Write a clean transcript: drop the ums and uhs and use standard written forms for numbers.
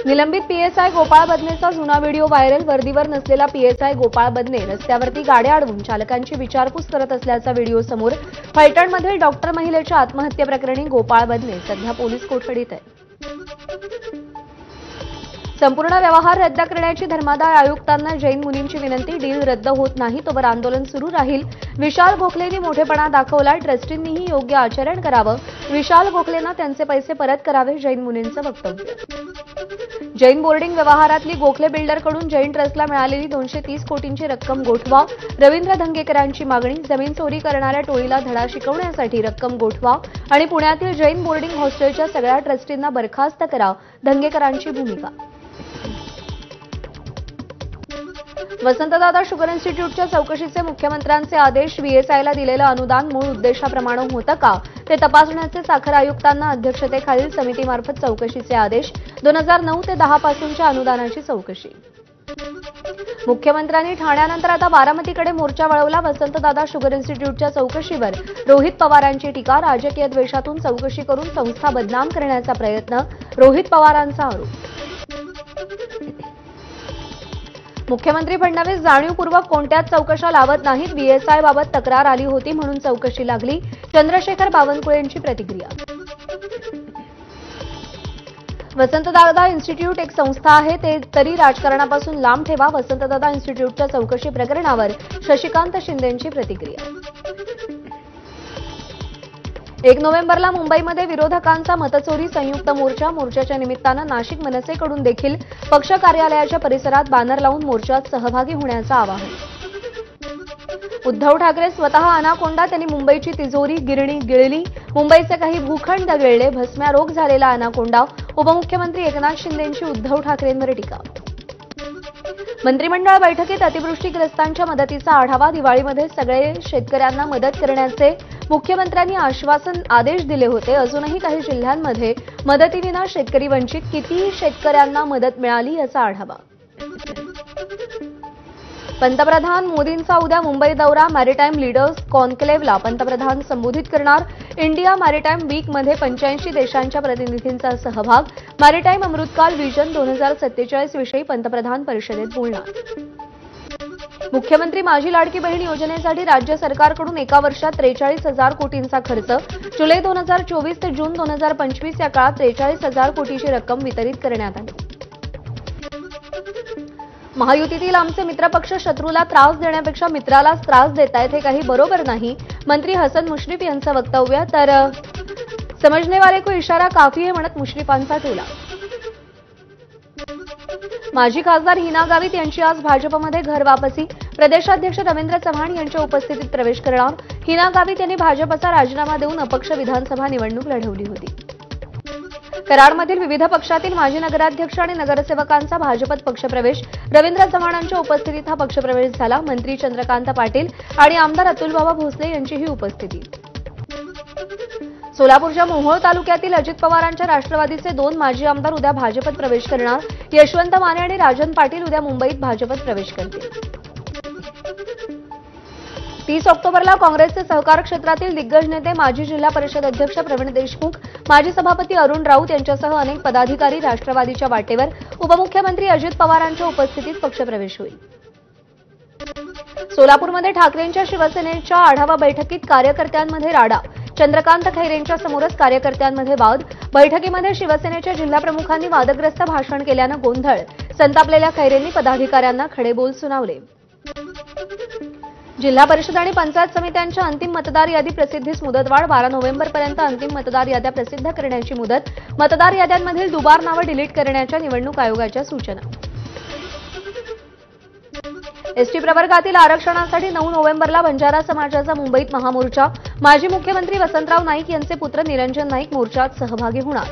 निलंबित पीएसआय गोपाळ बदनेचा जुना video viral. वर्दीवर नसलेला पीएसआय गोपाळ बदने रस्त्यावरती गाड्या अडवून चालकांची विचारपूस करत असल्याचा व्हिडिओ समोर. फलटणमधील डॉक्टर महिलेच्या आत्महत्येप्रकरणी गोपाळ बदने सध्या पोलीस कोठडीत आहे. संपूर्ण व्यवहार रद्द करण्याची धर्मादाय आयुक्तांना जैन मुनींची विनंती. डील रद्द होत नाही तोवर आंदोलन सुरू राहील. विशाल गोखलेंनी मोठेपणा दाखवलाय. ट्रस्टींनीही योग्य आचरण करावं. विशाल गोखलेंना त्यांचे पैसे परत करावे, जैन मुनींचं वक्तव्य. जैन बोर्डिंग व्यवहारातली गोखले बिल्डरकडून जैन ट्रस्टला मिळालेली 230 कोटींची रक्कम गोठवा. रवींद्र धंगेकरांची मागणी. जमीन चोरी करणाऱ्या टोळीला धडा शिकवण्यासाठी रक्कम गोठवा आणि पुण्यातील जैन बोर्डिंग हॉस्टेलच्या सगळ्या ट्रस्टींना बरखास्त करा, धंगेकरांची भूमिका. वसंतदादा शुगर इन्स्टिट्यूटच्या चौकशीचे मुख्यमंत्र्यांचे आदेश. व्हीएसआयला दिलेलं अनुदान मूळ उद्देशाप्रमाणे होतं का ते तपासण्याचे साखर आयुक्तांना अध्यक्षतेखालील समितीमार्फत चौकशीचे आदेश. 2009 ते 10 पासूनच्या अनुदानाची चौकशी. मुख्यमंत्र्यांनी ठाण्यानंतर आता बारामतीकडे मोर्चा वळवला. वसंतदादा शुगर इन्स्टिट्यूटच्या चौकशीवर रोहित पवारांची टीका. राजकीय द्वेषातून चौकशी करून संस्था बदनाम करण्याचा प्रयत्न, रोहित पवारांचा आरोप. मुख्यमंत्री फडणवीस जाणीवपूर्वक कोणत्याच चौकशा लावत नाहीत. व्हीएसआयबाबत तक्रार आली होती म्हणून चौकशी लागली. चंद्रशेखर बावनकुळेंची प्रतिक्रिया. वसंतदादा इन्स्टिट्यूट एक संस्था आहे, ते तरी राजकारणापासून लांब ठेवा. वसंतदादा इन्स्टिट्यूटच्या चौकशी प्रकरणावर शशिकांत शिंदेंची प्रतिक्रिया. 1 नोव्हेंबरला मुंबईमध्ये विरोधकांचा मतचोरी संयुक्त मोर्चा. मोर्चाच्या निमित्तानं नाशिक मनसेकडून देखील पक्ष कार्यालयाच्या परिसरात बॅनर लावून मोर्चात सहभागी होण्याचं आवाहन. उद्धव ठाकरे स्वतः अनाकोंडा. त्यांनी मुंबईची तिजोरी गिरणी गिळली. मुंबईचे काही भूखंड गिळले. भस्म्यारोग झालेला अनाकोंडा. उपमुख्यमंत्री एकनाथ शिंदेंची उद्धव ठाकरेंवर टीका. मंत्रिमंडळ बैठकीत अतिवृष्टीग्रस्तांच्या मदतीचा आढावा. दिवाळीमध्ये सगळे शेतकऱ्यांना मदत करण्याचे मुख्यमंत्र्यांनी आदेश दिले होते. अजूनही काही जिल्ह्यांमध्ये मदतीविना शेतकरी वंचित. किती शेतकऱ्यांना मदत मिळाली याचा आढावा. पंतप्रधान मोदींचा उद्या मुंबई दौरा. मॅरिटाईम लीडर्स कॉन्क्लेव्हला पंतप्रधान संबोधित करणार. इंडिया मॅरिटाईम वीकमध्ये 85 देशांच्या प्रतिनिधींचा सहभाग. मॅरिटाईम अमृतकाल व्हिजन 2047 विषयी पंतप्रधान परिषदेत बोलणार. मुख्यमंत्री माझी लाडकी बहीण योजनेसाठी राज्य सरकारकडून एका वर्षात 43,000 कोटींचा खर्च. जुलै 2024 ते जून 2025 या काळात 43,000 कोटीची रक्कम वितरित करण्यात आली. महायुतीतील आमचे मित्रपक्ष शत्रूला त्रास देण्यापेक्षा मित्रालाच त्रास देत आहेत, हे काही बरोबर नाही. मंत्री हसन मुश्रीफ यांचं वक्तव्य. तर समजने वाले को इशारा काफी है म्हणत मुश्रीफांचा टोला. माजी खासदार हिना गावित यांची आज भाजपमध्ये घर वापसी. प्रदेशाध्यक्ष रवींद्र चव्हाण यांच्या उपस्थितीत प्रवेश करणार. हिना गावित यांनी भाजपचा राजीनामा देऊन अपक्ष विधानसभा निवडणूक लढवली होती. कराडमधील विविध पक्षातील माजी नगराध्यक्ष आणि नगरसेवकांचा भाजपत पक्षप्रवेश. रवींद्र चव्हाणांच्या उपस्थितीत हा पक्षप्रवेश झाला. मंत्री चंद्रकांत पाटील आणि आमदार अतुलबाबा भोसले यांचीही उपस्थिती. सोलापूरच्या मोहोळ तालुक्यातील अजित पवारांच्या राष्ट्रवादीचे 2 माजी आमदार उद्या भाजपत प्रवेश करणार. यशवंत माने आणि राजन पाटील उद्या मुंबईत भाजपत प्रवेश करतील. 30 ऑक्टोबरला काँग्रेसचे सहकार क्षेत्रातील दिग्गज नेते माजी जिल्हा परिषद अध्यक्ष प्रवीण देशमुख, माजी सभापती अरुण राऊत यांच्यासह अनेक पदाधिकारी राष्ट्रवादीच्या वाटेवर. उपमुख्यमंत्री अजित पवारांच्या उपस्थितीत पक्षप्रवेश होईल. सोलापूरमध्ये ठाकरेंच्या शिवसेनेच्या आढावा बैठकीत कार्यकर्त्यांमध्ये राडा. चंद्रकांत खैरेंच्या समोरच कार्यकर्त्यांमध्ये वाद. बैठकीमध्ये शिवसेनेच्या जिल्हाप्रमुखांनी वादग्रस्त भाषण केल्यानं गोंधळ. संतापलेल्या खैरेंनी पदाधिकाऱ्यांना खडेबोल सुनावले. जिल्हा परिषद आणि पंचायत समित्यांच्या अंतिम मतदार यादी प्रसिद्धीस मुदतवाढ. 12 नोव्हेंबरपर्यंत अंतिम मतदार याद्या प्रसिद्ध करण्याची मुदत. मतदार याद्यांमधील दुबार नावं डिलीट करण्याच्या निवडणूक आयोगाच्या सूचना. एसटी प्रवर्गातील आरक्षणासाठी 9 नोव्हेंबरला बंजारा समाजाचा मुंबईत महामोर्चा. माजी मुख्यमंत्री वसंतराव नाईक यांचे पुत्र निरंजन नाईक मोर्चात सहभागी होणार.